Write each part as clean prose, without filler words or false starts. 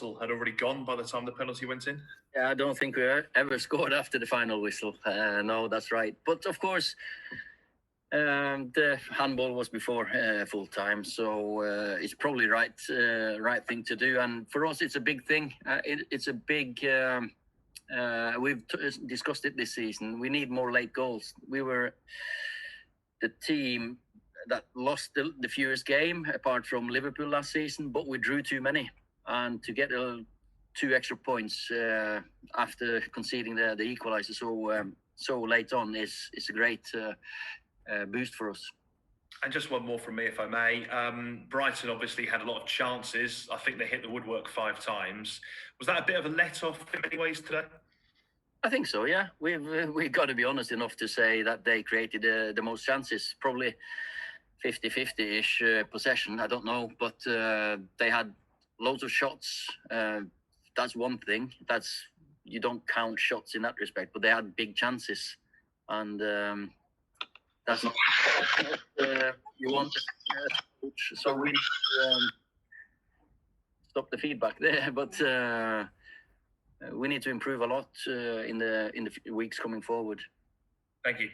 whistle had already gone by the time the penalty went in? Yeah, I don't think we ever scored after the final whistle. No, that's right. But of course, the handball was before full time, so it's probably right thing to do. And for us, it's a big thing. It's a big. We've discussed it this season. We need more late goals. We were the team that lost the fewest game, apart from Liverpool last season, but we drew too many. And to get 2 extra points after conceding the equaliser so late on is a great boost for us. And just one more from me, if I may. Brighton obviously had a lot of chances. I think they hit the woodwork 5 times. Was that a bit of a let-off in many ways today? I think so, yeah. We've got to be honest enough to say that they created the most chances, probably 50-50-ish possession. I don't know, but they had loads of shots. That's one thing. You don't count shots in that respect, but they had big chances, and that's not you want. So we stop the feedback there, but we need to improve a lot in the weeks coming forward. Thank you.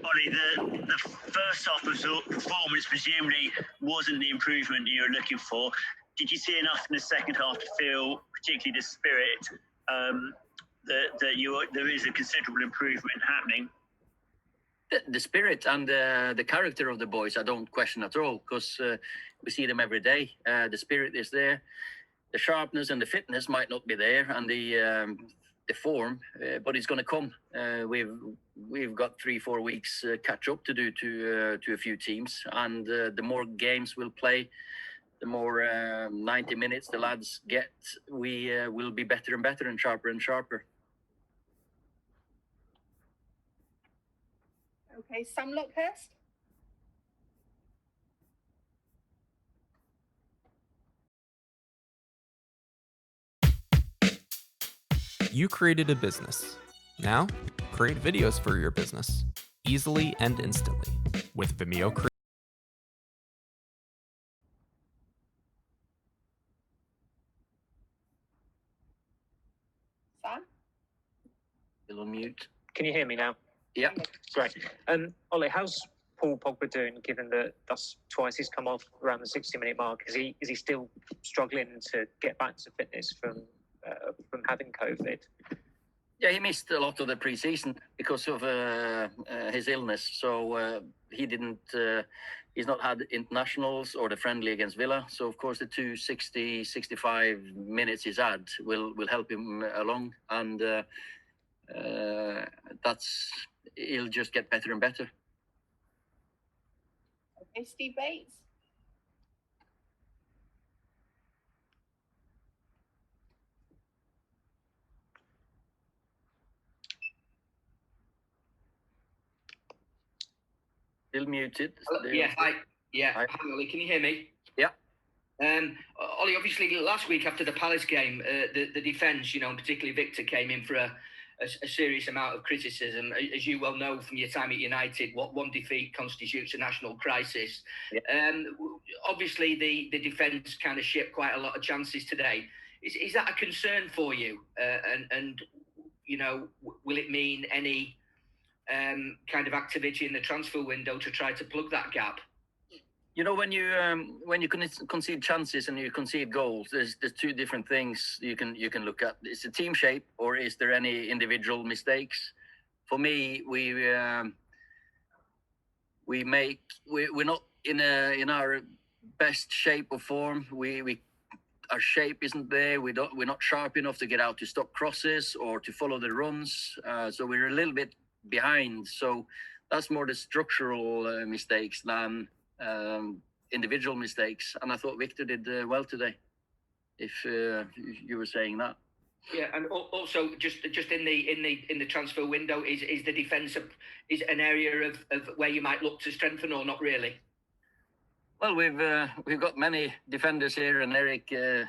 Ollie, the first half performance presumably wasn't the improvement you were looking for. Did you see enough in the second half to feel, particularly the spirit, that there is a considerable improvement happening? The spirit and the character of the boys, I don't question at all, because we see them every day. The spirit is there. The sharpness and the fitness might not be there, and the form, but it's going to come. We've got 3-4 weeks catch up to do to a few teams, and the more games we'll play, the more 90 minutes the lads get, we will be better and better and sharper. Okay, Sam Lockhurst. You created a business. Now, create videos for your business, easily and instantly, with Vimeo Create. Sam? Still on mute. Can you hear me now? Yeah. Great. Ollie, how's Paul Pogba doing, given that that's twice he's come off around the 60-minute mark? Is he still struggling to get back to fitness from having COVID? Yeah, he missed a lot of the pre-season because of his illness. So he didn't. He's not had internationals or the friendly against Villa. So of course the 65 minutes he's had will help him along, and he'll just get better and better. Okay, Steve Bates. Still muted. Yeah, hi. Yeah, hi, Ollie. Can you hear me? Yeah. Ollie, obviously last week after the Palace game, the defence, and particularly Victor, came in for a serious amount of criticism. As you well know from your time at United, what one defeat constitutes a national crisis. Yeah. Obviously, the defence kind of shipped quite a lot of chances today. Is that a concern for you? And will it mean any kind of activity in the transfer window to try to plug that gap? When you concede chances and you concede goals, there's 2 different things you can look at. Is the team shape, or is there any individual mistakes? For me, we're not in our best shape or form. Our shape isn't there. We're not sharp enough to get out to stop crosses or to follow the runs. So we're a little bit behind. So that's more the structural mistakes than individual mistakes. And I thought Victor did well today, if you were saying that. Yeah, and also just in the transfer window, is the defence is an area of where you might look to strengthen, or not really? Well, we've got many defenders here, and Eric I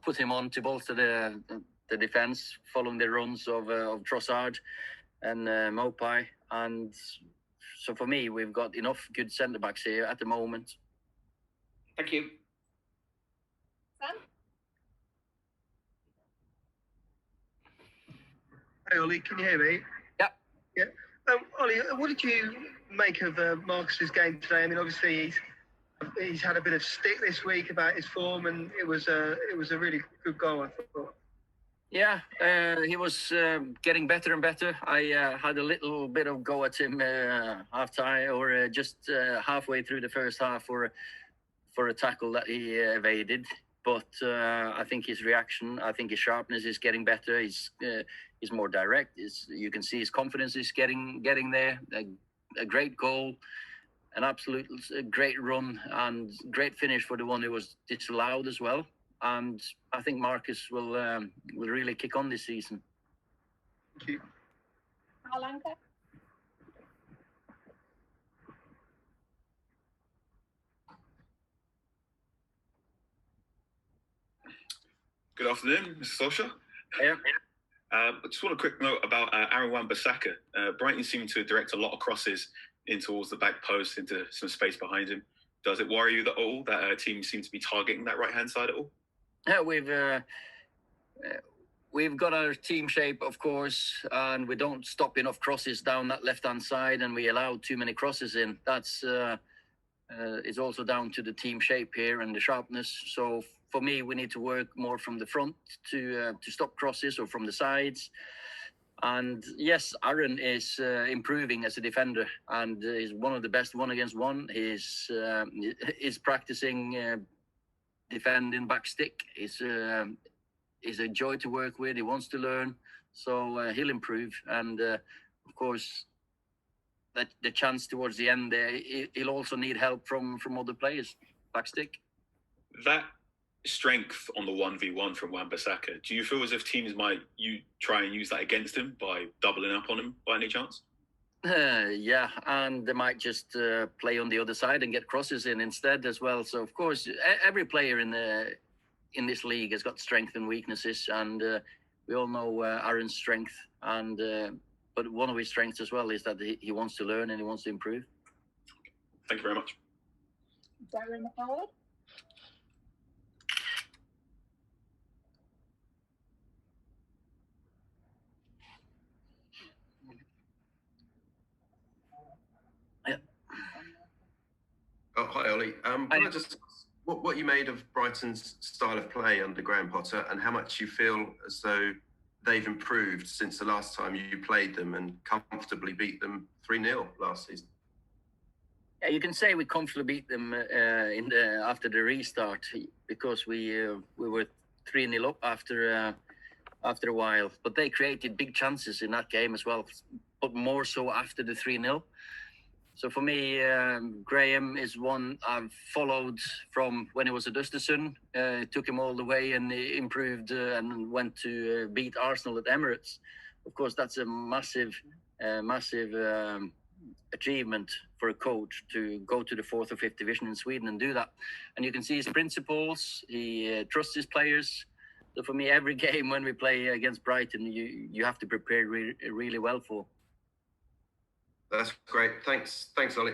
put him on to bolster the defence, following the runs of Trossard and Mopai, and so for me, we've got enough good centre backs here at the moment. Thank you. Sam? Hey Ollie, can you hear me? Yeah. Yeah. Ollie, what did you make of Marcus's game today? I mean, obviously he's had a bit of stick this week about his form, and it was a really good goal, I thought. Yeah, he was getting better and better. I had a little bit of go at him half time or just halfway through the first half for a tackle that he evaded. But I think his reaction, I think his sharpness is getting better. He's more direct. You can see his confidence is getting there. A great goal, an absolute great run, and great finish for the one who was disallowed as well. And I think Marcus will really kick on this season. Thank you. Alanka? Good afternoon, Mr. Solskjaer. Yeah. I just want a quick note about Aaron Wan-Bissaka. Brighton seemed to direct a lot of crosses in towards the back post, into some space behind him. Does it worry you at all that teams seem to be targeting that right-hand side at all? Yeah, we've got our team shape, of course, and we don't stop enough crosses down that left-hand side, and we allow too many crosses in. That's it's also down to the team shape here and the sharpness. So for me, we need to work more from the front to stop crosses, or from the sides. And yes, Aaron is improving as a defender, and is one of the best one-against-one. He's practicing defending back stick. Is a joy to work with. He wants to learn, so he'll improve. And of course, that the chance towards the end there, he'll also need help from other players back stick. That strength on the 1v1 from Wan-Bissaka, do you feel as if teams might try and use that against him by doubling up on him by any chance? Yeah, and they might just play on the other side and get crosses in instead as well. So of course, every player in this league has got strengths and weaknesses, and we all know Aaron's strength. And but one of his strengths as well is that he wants to learn and he wants to improve. Thank you very much. Darren Howard? Oh, hi, Ollie. Can I just what you made of Brighton's style of play under Graham Potter, and how much you feel as though they've improved since the last time you played them and comfortably beat them 3-0 last season? Yeah, you can say we comfortably beat them after the restart, because we were 3-0 up after a while. But they created big chances in that game as well, but more so after the 3-0. So for me, Graham is one I've followed from when he was at Östersund. Took him all the way, and he improved and went to beat Arsenal at Emirates. Of course, that's a massive achievement for a coach to go to the 4th or 5th division in Sweden and do that. And you can see his principles. He trusts his players. So for me, every game when we play against Brighton, you have to prepare really well for. That's great. Thanks, Ollie.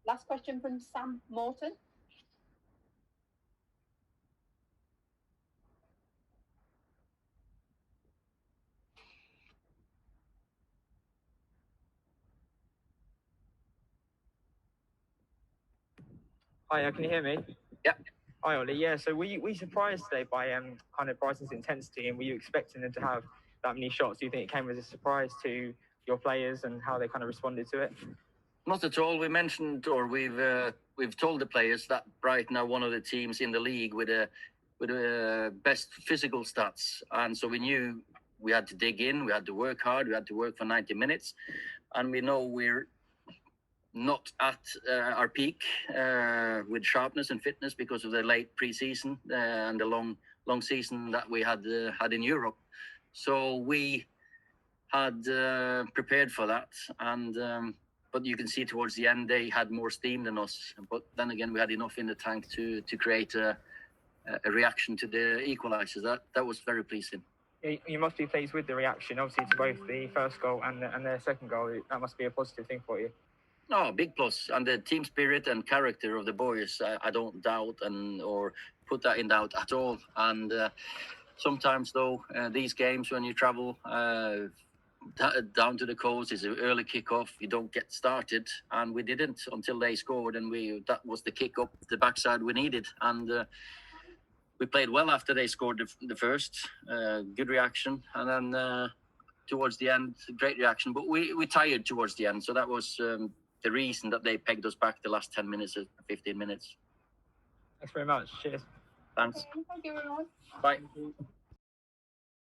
Last question from Sam Morton. Hi, can you hear me? Yeah. Hi, Ollie. Yeah, so were you surprised today by kind of Brighton's intensity, and were you expecting them to have that many shots? Do you think it came as a surprise to your players and how they kind of responded to it? Not at all. We mentioned, or we've told the players that Brighton are one of the teams in the league with the best physical stats, and so we knew we had to dig in, we had to work hard, we had to work for 90 minutes, and we know we're not at our peak with sharpness and fitness because of the late pre-season and the long season that we had in Europe. So we had prepared for that, and but you can see towards the end they had more steam than us. But then again, we had enough in the tank to create a reaction to the equalisers. That was very pleasing. You must be pleased with the reaction, obviously, to both the first goal and their second goal. That must be a positive thing for you. No, big plus, and the team spirit and character of the boys, I don't doubt or put that in doubt at all. And sometimes, though, these games when you travel down to the coast, is an early kickoff. You don't get started, and we didn't until they scored, and that was the kick up the backside we needed, and we played well after they scored the first. Good reaction, and then towards the end, great reaction. But we tired towards the end, so that was the reason that they pegged us back the last 10 minutes, 15 minutes. Thanks very much. Cheers. Thanks. Okay, thank you very much. Bye.